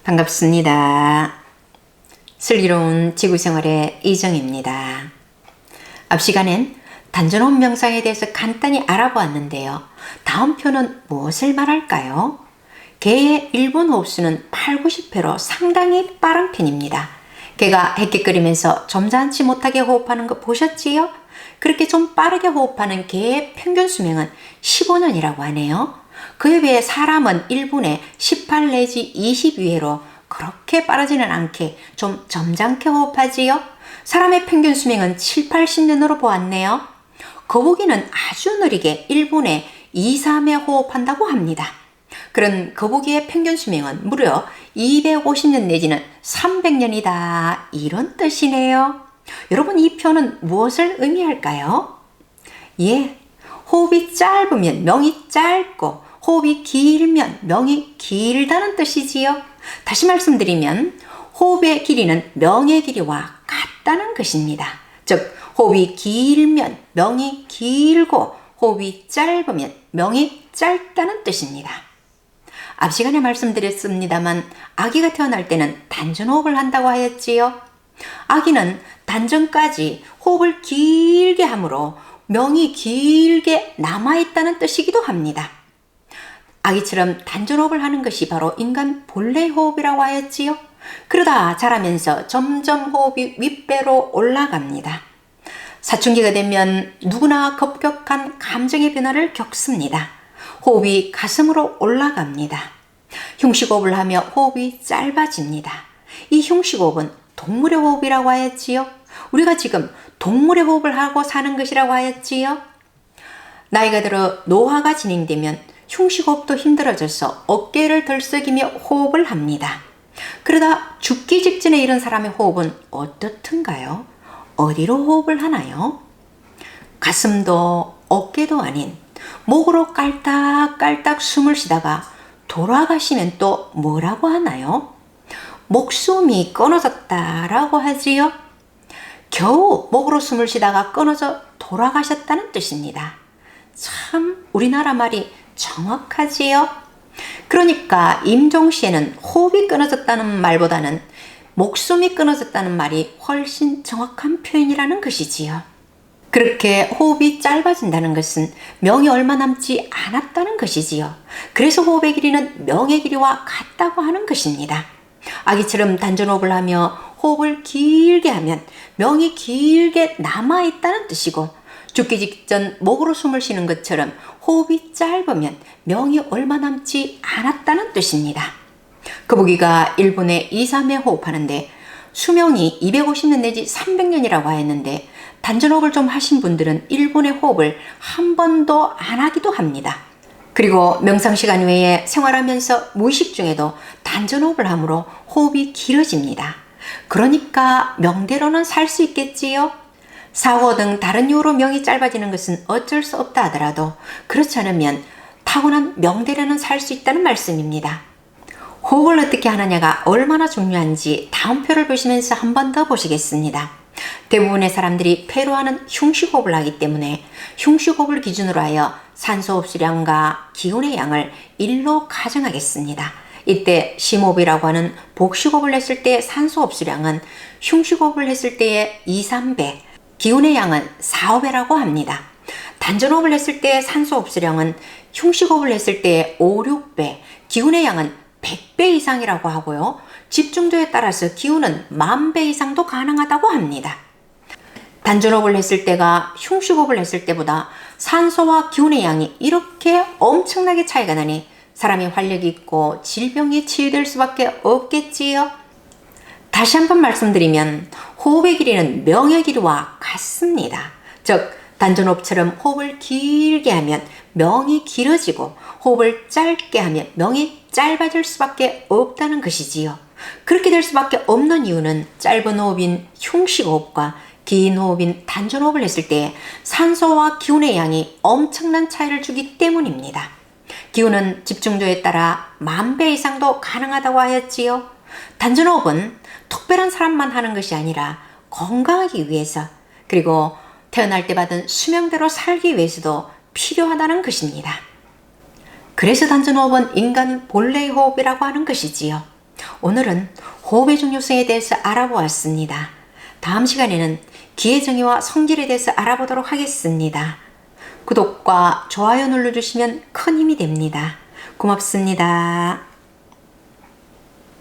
반갑습니다. 슬기로운 지구생활의 이정입니다. 앞 시간엔 단전호흡 명상에 대해서 간단히 알아보았는데요. 다음 표는 무엇을 말할까요? 개의 일본 호흡수는 8, 90회로 상당히 빠른 편입니다. 개가 헥헥거리면서 점잖지 못하게 호흡하는 거 보셨지요? 그렇게 좀 빠르게 호흡하는 개의 평균 수명은 15년이라고 하네요. 그에 비해 사람은 1분에 18 내지 22회로 그렇게 빠르지는 않게 좀 점잖게 호흡하지요. 사람의 평균 수명은 7, 80년으로 보았네요. 거북이는 아주 느리게 1분에 2, 3회 호흡한다고 합니다. 그런 거북이의 평균 수명은 무려 250년 내지는 300년이다. 이런 뜻이네요. 여러분, 이 표는 무엇을 의미할까요? 호흡이 짧으면 명이 짧고 호흡이 길면 명이 길다는 뜻이지요. 다시 말씀드리면 호흡의 길이는 명의 길이와 같다는 것입니다. 즉 호흡이 길면 명이 길고 호흡이 짧으면 명이 짧다는 뜻입니다. 앞 시간에 말씀드렸습니다만 아기가 태어날 때는 단전호흡을 한다고 하였지요. 아기는 단전까지 호흡을 길게 하므로 명이 길게 남아있다는 뜻이기도 합니다. 아기처럼 단전호흡을 하는 것이 바로 인간 본래의 호흡이라고 하였지요. 그러다 자라면서 점점 호흡이 윗배로 올라갑니다. 사춘기가 되면 누구나 급격한 감정의 변화를 겪습니다. 호흡이 가슴으로 올라갑니다. 흉식호흡을 하며 호흡이 짧아집니다. 이 흉식호흡은 동물의 호흡이라고 하였지요. 우리가 지금 동물의 호흡을 하고 사는 것이라고 하였지요. 나이가 들어 노화가 진행되면 흉식호흡도 힘들어져서 어깨를 들썩이며 호흡을 합니다. 그러다 죽기 직전에 이런 사람의 호흡은 어떻든가요? 어디로 호흡을 하나요? 가슴도 어깨도 아닌 목으로 깔딱깔딱 숨을 쉬다가 돌아가시면 또 뭐라고 하나요? 목숨이 끊어졌다라고 하지요. 겨우 목으로 숨을 쉬다가 끊어져 돌아가셨다는 뜻입니다. 참 우리나라 말이 정확하지요. 그러니까 임종시에는 호흡이 끊어졌다는 말보다는 목숨이 끊어졌다는 말이 훨씬 정확한 표현이라는 것이지요. 그렇게 호흡이 짧아진다는 것은 명이 얼마 남지 않았다는 것이지요. 그래서 호흡의 길이는 명의 길이와 같다고 하는 것입니다. 아기처럼 단전호흡을 하며 호흡을 길게 하면 명이 길게 남아있다는 뜻이고, 죽기 직전 목으로 숨을 쉬는 것처럼 호흡이 짧으면 명이 얼마 남지 않았다는 뜻입니다. 거북이가 1분에 2, 3회 호흡하는데 수명이 250년 내지 300년이라고 하였는데 단전호흡을 좀 하신 분들은 1분의 호흡을 한 번도 안 하기도 합니다. 그리고 명상시간 외에 생활하면서 무의식 중에도 단전호흡을 하므로 호흡이 길어집니다. 그러니까 명대로는 살 수 있겠지요. 사고 등 다른 이유로 명이 짧아지는 것은 어쩔 수 없다 하더라도 그렇지 않으면 타고난 명대로는 살 수 있다는 말씀입니다. 호흡을 어떻게 하느냐가 얼마나 중요한지 다음 표를 보시면서 한 번 더 보시겠습니다. 대부분의 사람들이 폐로 하는 흉식호흡을 하기 때문에 흉식호흡을 기준으로 하여 산소 흡수량과 기운의 양을 1로 가정하겠습니다. 이때 심호흡이라고 하는 복식호흡을 했을 때 산소 흡수량은 흉식호흡을 했을 때의 2, 3배, 기운의 양은 4, 5배라고 합니다. 단전호흡을 했을 때 산소 흡수량은 흉식호흡을 했을 때의 5, 6배, 기운의 양은 100배 이상이라고 하고요. 집중도에 따라서 기운은 10,000배 이상도 가능하다고 합니다. 단전호흡을 했을 때가 흉식호흡을 했을 때보다 산소와 기운의 양이 이렇게 엄청나게 차이가 나니 사람이 활력이 있고 질병에 치유될 수밖에 없겠지요. 다시 한번 말씀드리면 호흡의 길이는 명의 길이와 같습니다. 즉 단전호흡처럼 호흡을 길게 하면 명이 길어지고 호흡을 짧게 하면 명이 짧아질 수밖에 없다는 것이지요. 그렇게 될 수밖에 없는 이유는 짧은 호흡인 흉식호흡과 긴 호흡인 단전호흡을 했을 때 산소와 기운의 양이 엄청난 차이를 주기 때문입니다. 기운은 집중도에 따라 10,000배 이상도 가능하다고 하였지요. 단전호흡은 특별한 사람만 하는 것이 아니라 건강하기 위해서, 그리고 태어날 때 받은 수명대로 살기 위해서도 필요하다는 것입니다. 그래서 단전호흡은 인간 본래의 호흡이라고 하는 것이지요. 오늘은 호흡의 중요성에 대해서 알아보았습니다. 다음 시간에는 기의 정의와 성질에 대해서 알아보도록 하겠습니다. 구독과 좋아요 눌러주시면 큰 힘이 됩니다. 고맙습니다.